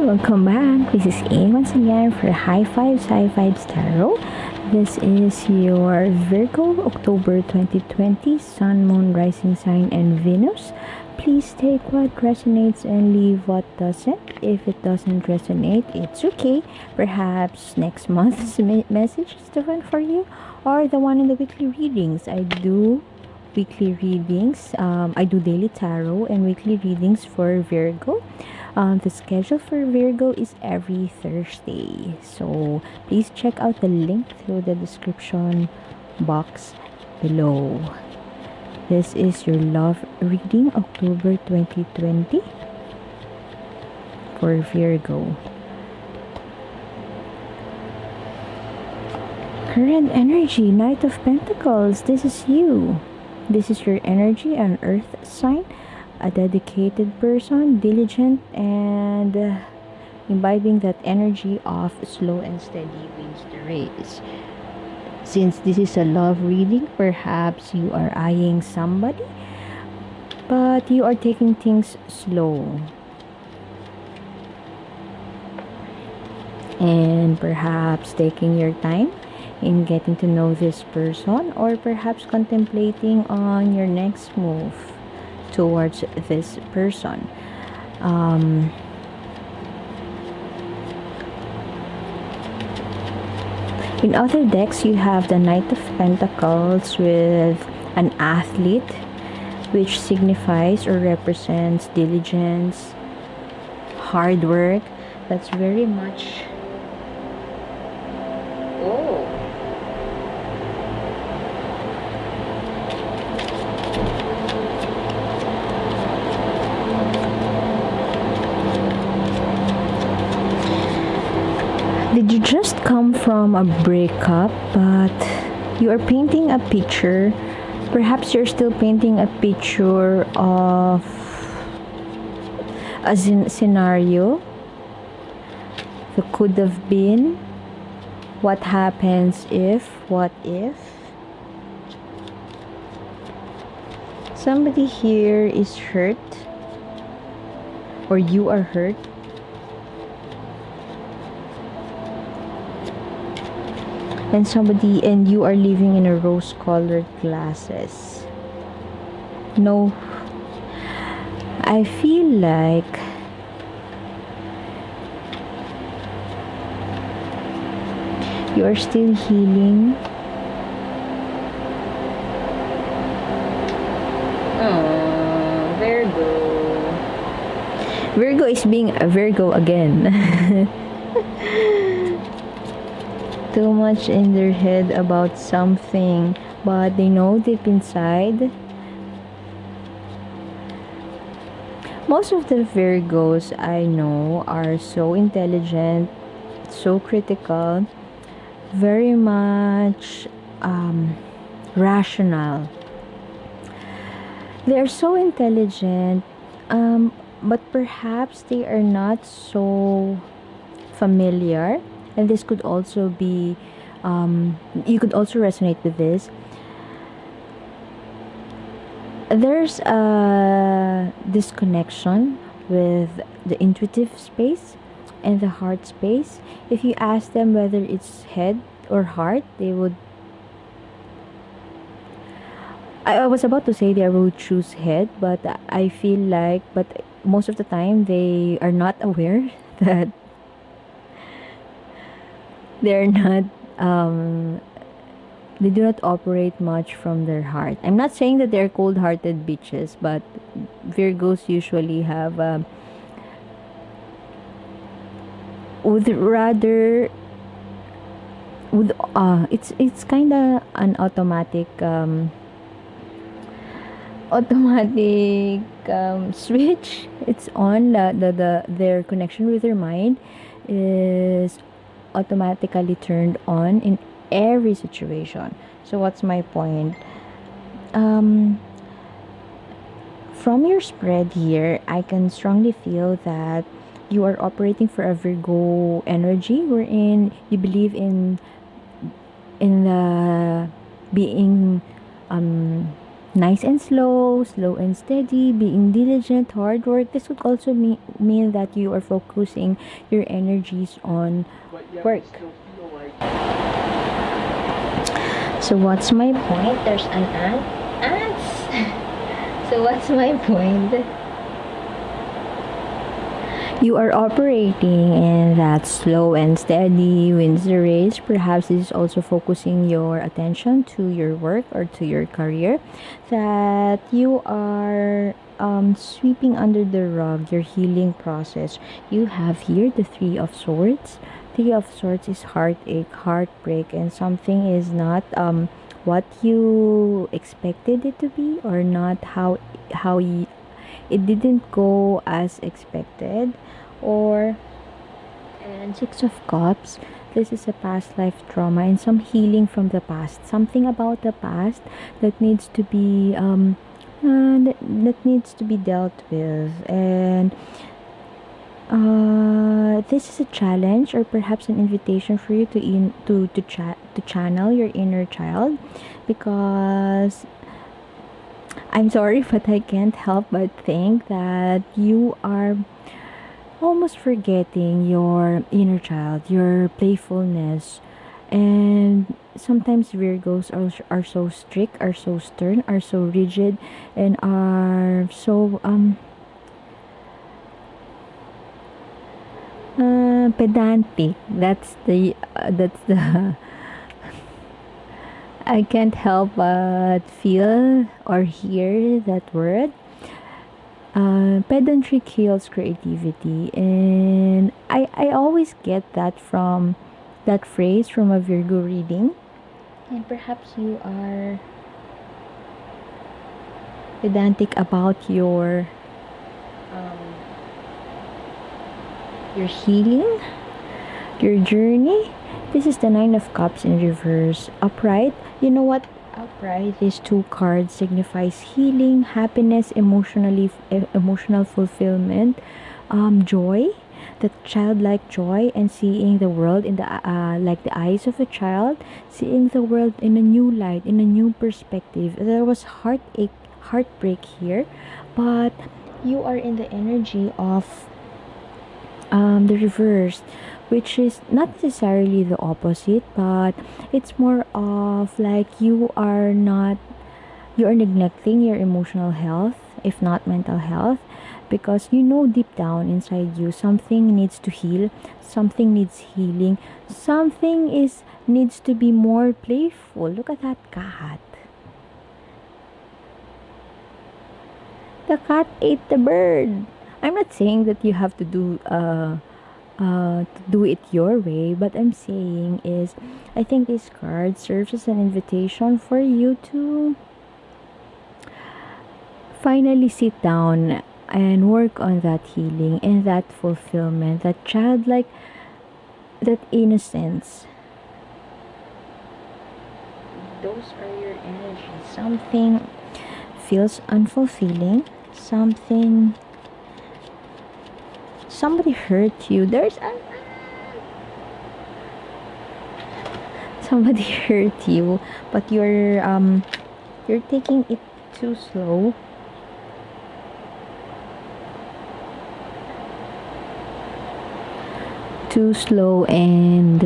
welcome back. This is A once again for High Fives Tarot. This is your Virgo October 2020 Sun, Moon, Rising Sign, and Venus. Please take what resonates and leave what doesn't. If it doesn't resonate, it's okay. Perhaps next month's message is the one for you, or the one in the weekly readings. I do weekly readings. I do daily tarot and weekly readings for Virgo. The schedule for Virgo is every Thursday. So please check out the link through the description box below. This is your love reading October 2020 for Virgo. Current energy, Knight of Pentacles. This is you. This is your energy, an earth sign, a dedicated person, diligent, and imbibing that energy of slow and steady wins the race. Since this is a love reading, perhaps you are eyeing somebody, but you are taking things slow. And perhaps taking your time in getting to know this person, or perhaps contemplating on your next move towards this person. In other decks, you have the Knight of Pentacles with an athlete, which signifies or represents diligence, hard work. That's very much... Oh! Did you just come from a breakup, but you are painting a picture? Perhaps you're still painting a picture of a scenario that could have been. What happens if? What if? Somebody here is hurt, or you are hurt. And you are living in a rose-colored glasses. No, I feel like you are still healing. Oh, Virgo. Virgo is being a Virgo again. Too much in their head about something, but they know deep inside. Most of the Virgos I know are so intelligent, so critical, very much rational. They are so intelligent, but perhaps they are not so familiar. And this could also be, you could also resonate with this. There's a disconnection with the intuitive space and the heart space. If you ask them whether it's head or heart, they would... I was about to say they would choose head, but I feel like, but most of the time they are not aware that they're not they do not operate much from their heart. I'm not saying that they're cold-hearted bitches, but Virgos usually have would rather would it's kind of an automatic switch. It's on their connection with their mind is automatically turned on in every situation. So what's my point? From your spread here, I can strongly feel that you are operating for a Virgo energy, wherein you believe in the being nice and slow and steady, being diligent, hard work. This would also mean that you are focusing your energies on work. So what's my point? There's an ant. Ants. So what's my point? You are operating in that slow and steady wins the race. Perhaps this is also focusing your attention to your work or to your career. That you are sweeping under the rug your healing process. You have here the Three of Swords. Three of Swords is heartache, heartbreak, and something is not what you expected it to be, or not how it didn't go as expected. Or and Six of Cups, this is a past life trauma and some healing from the past, something about the past that needs to be that needs to be dealt with. And this is a challenge or perhaps an invitation for you to channel your inner child, because I'm sorry, but I can't help but think that you are almost forgetting your inner child, your playfulness. And sometimes Virgos are so strict, are so stern, are so rigid, and are so pedantic. That's the I can't help but feel or hear that word. Pedantry kills creativity, and I always get that from that phrase from a Virgo reading. And perhaps you are pedantic about um, your healing, your journey. This is the Nine of Cups in reverse. Upright. You know what? Upright. These two cards signifies healing, happiness, emotional fulfillment, joy, the childlike joy, and seeing the world in the like the eyes of a child, seeing the world in a new light, in a new perspective. There was heartbreak here, but you are in the energy of the reverse, which is not necessarily the opposite, but it's more of like you are neglecting your emotional health, if not mental health, because you know deep down inside you something needs to heal, something needs healing, something is needs to be more playful. Look at that cat. The cat ate the bird. I'm not saying that you have to do it your way, but I'm saying is I think this card serves as an invitation for you to finally sit down and work on that healing and that fulfillment, that childlike, that innocence. Those are your energies. Something feels unfulfilling, somebody hurt you. Somebody hurt you, but you're taking it too slow. Too slow, and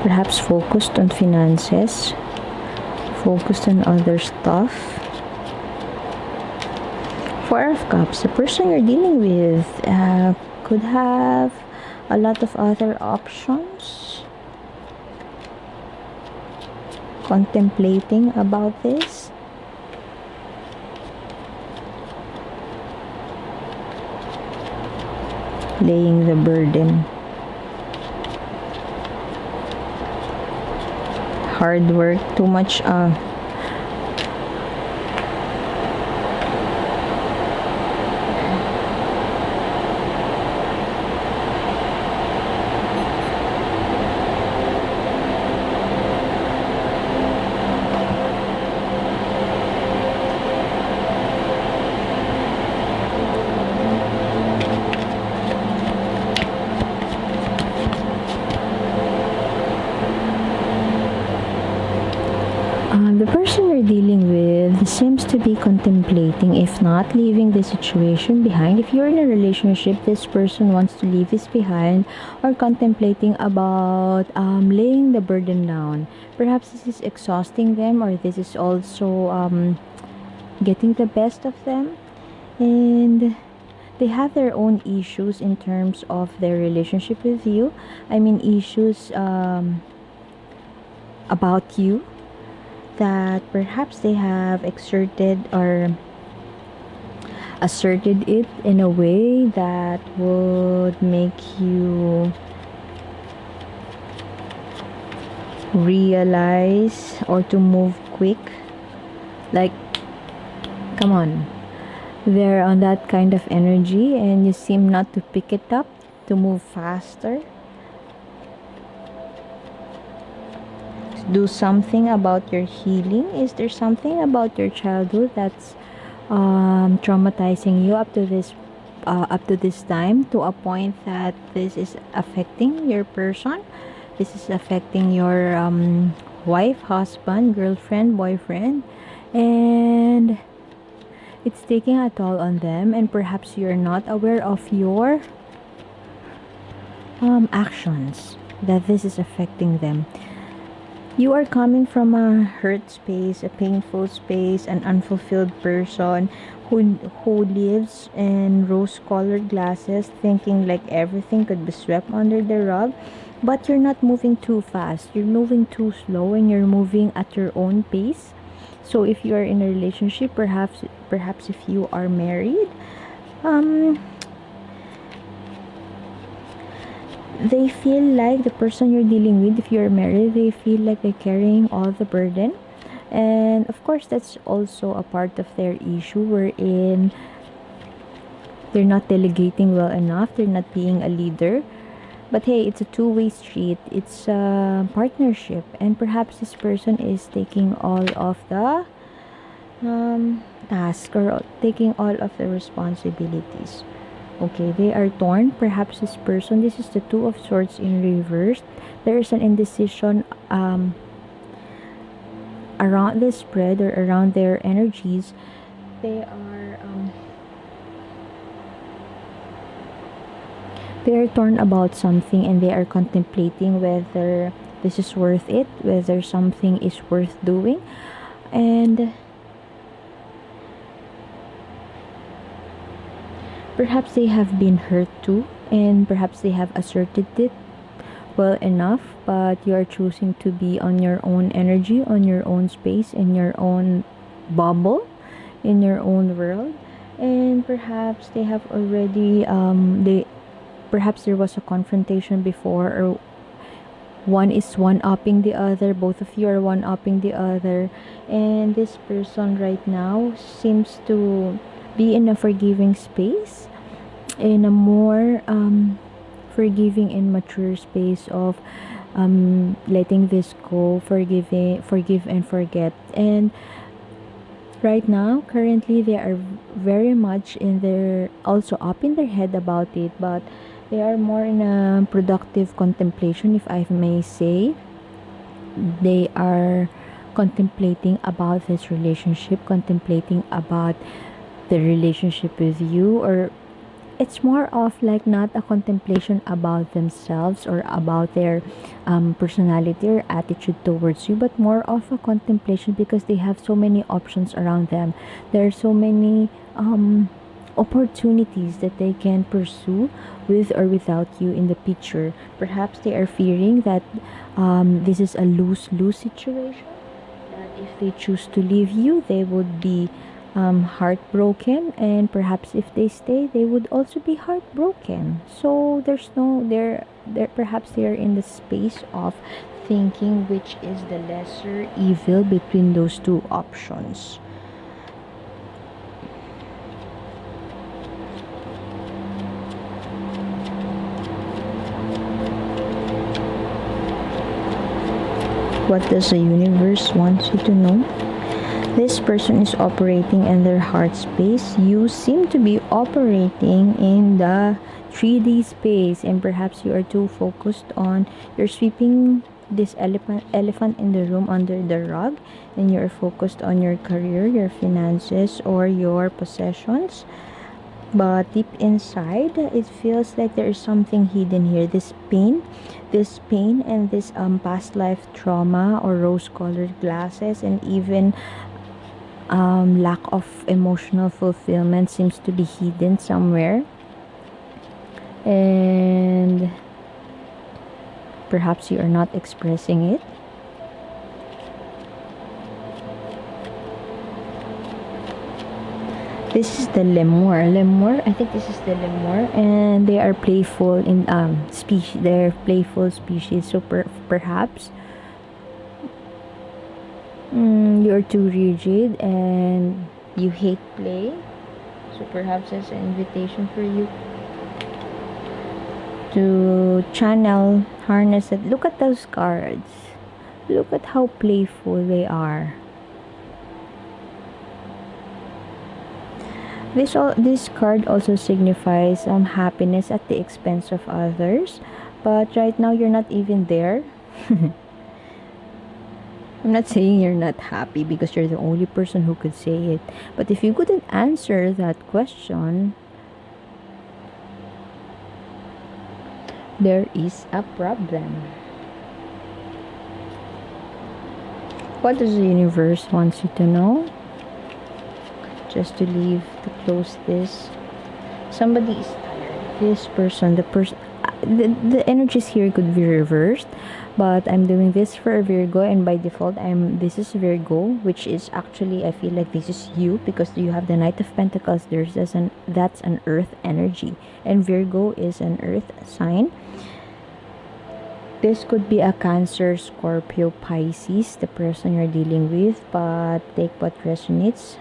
perhaps focused on finances, focused on other stuff. Four of Cups, the person you're dealing with could have a lot of other options, contemplating about this. Laying the burden. Hard work, too much The person you're dealing with seems to be contemplating, if not leaving the situation behind. If you're in a relationship, this person wants to leave this behind or contemplating about laying the burden down. Perhaps this is exhausting them, or this is also getting the best of them. And they have their own issues in terms of their relationship with you. I mean, issues about you that perhaps they have exerted or asserted it in a way that would make you realize or to move quick. Like, come on. They're on that kind of energy and you seem not to pick it up, to move faster. Do something about your healing. Is there something about your childhood that's traumatizing you up to this time, to a point that this is affecting your person? This is affecting your wife, husband, girlfriend, boyfriend, and it's taking a toll on them, and perhaps you're not aware of your actions, that this is affecting them. You are coming from a hurt space, a painful space, an unfulfilled person who lives in rose-colored glasses, thinking like everything could be swept under the rug. But you're not moving too fast. You're moving too slow, and you're moving at your own pace. So if you are in a relationship, perhaps if you are married, they feel like the person you're dealing with, if you're married, they feel like they're carrying all the burden. And of course, that's also a part of their issue, wherein they're not delegating well enough, they're not being a leader. But hey, it's a two-way street, it's a partnership, and perhaps this person is taking all of the task, or taking all of the responsibilities. Okay, they are torn. Perhaps this person, this is the Two of Swords in reverse. There is an indecision around this spread, or around their energies. They are torn about something, and they are contemplating whether this is worth it, whether something is worth doing. And perhaps they have been hurt too, and perhaps they have asserted it well enough, but you are choosing to be on your own energy, on your own space, in your own bubble, in your own world. And perhaps they have already perhaps there was a confrontation before, or one is one-upping the other, both of you are one-upping the other, and this person right now seems to be in a forgiving space, in a more forgiving and mature space of letting this go, forgive and forget. And right now, currently, they are very much in their, also up in their head about it, but they are more in a productive contemplation, if I may say. They are contemplating about this relationship, contemplating about the relationship with you, or it's more of like not a contemplation about themselves or about their personality or attitude towards you, but more of a contemplation because they have so many options around them. There are so many opportunities that they can pursue with or without you in the picture. Perhaps they are fearing that this is a lose-lose situation, that if they choose to leave you, they would be heartbroken, and perhaps if they stay, they would also be heartbroken. So there's no there perhaps they are in the space of thinking which is the lesser evil between those two options. What does the universe want you to know? This person is operating in their heart space. You seem to be operating in the 3D space, and perhaps you are too focused on, you're sweeping this elephant in the room under the rug, and you're focused on your career, your finances, or your possessions. But deep inside, it feels like there is something hidden here. This pain and this past life trauma or rose-colored glasses, and even lack of emotional fulfillment seems to be hidden somewhere. And perhaps you are not expressing it. This is the lemur. I think this is the lemur, and they are playful in species. They're playful species. So perhaps you're too rigid and you hate play. So perhaps it's an invitation for you to channel, harness it. Look at those cards. Look at how playful they are. This card also signifies happiness at the expense of others, but right now you're not even there. I'm not saying you're not happy because you're the only person who could say it, but if you couldn't answer that question, there is a problem. What does the universe wants you to know? Just to leave, to close this. Somebody is tired. This person, the energies here could be reversed, but I'm doing this for a Virgo, and by default this is Virgo, which is actually, I feel like this is you, because you have the Knight of Pentacles. That's an earth energy, and Virgo is an earth sign. This could be a Cancer, Scorpio, Pisces, the person you're dealing with, but take what resonates.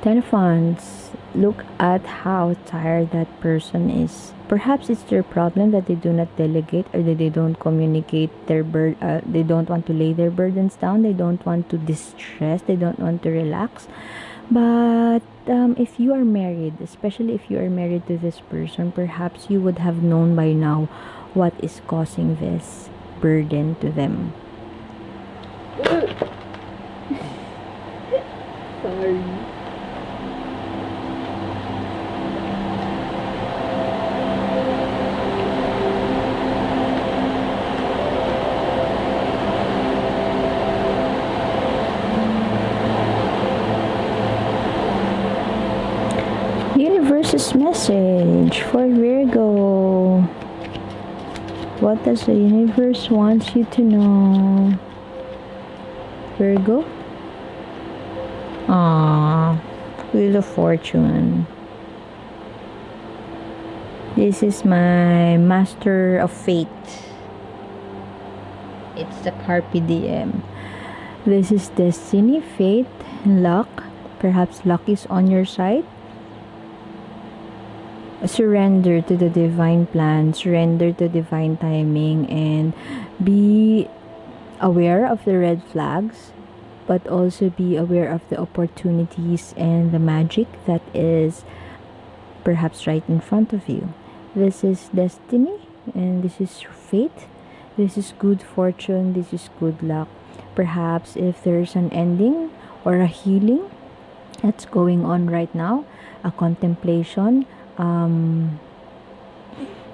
Ten of Wands. Look at how tired that person is. Perhaps it's their problem that they do not delegate, or that they don't communicate they don't want to lay their burdens down. They don't want to distress. They don't want to relax. But if you are married, especially if you are married to this person, perhaps you would have known by now what is causing this burden to them. Sorry. Universe's message for Virgo. What does the universe want you to know? Virgo? Wheel of Fortune. This is my Master of Fate. It's the Carpe Diem. This is destiny, fate, luck. Perhaps luck is on your side. Surrender to the divine plan, surrender to divine timing, and be aware of the red flags, but also be aware of the opportunities and the magic that is perhaps right in front of you. This is destiny, and this is fate. This is good fortune, this is good luck. Perhaps if there's an ending or a healing that's going on right now, a contemplation,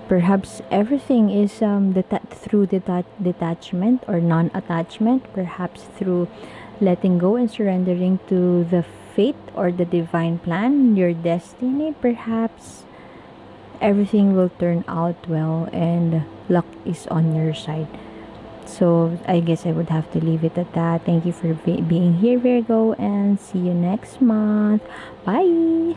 perhaps everything is through detachment or non-attachment, perhaps through letting go and surrendering to the fate or the divine plan, your destiny. Perhaps everything will turn out well and luck is on your side. So I guess I would have to leave it at that. Thank you for being here, Virgo, and see you next month. Bye.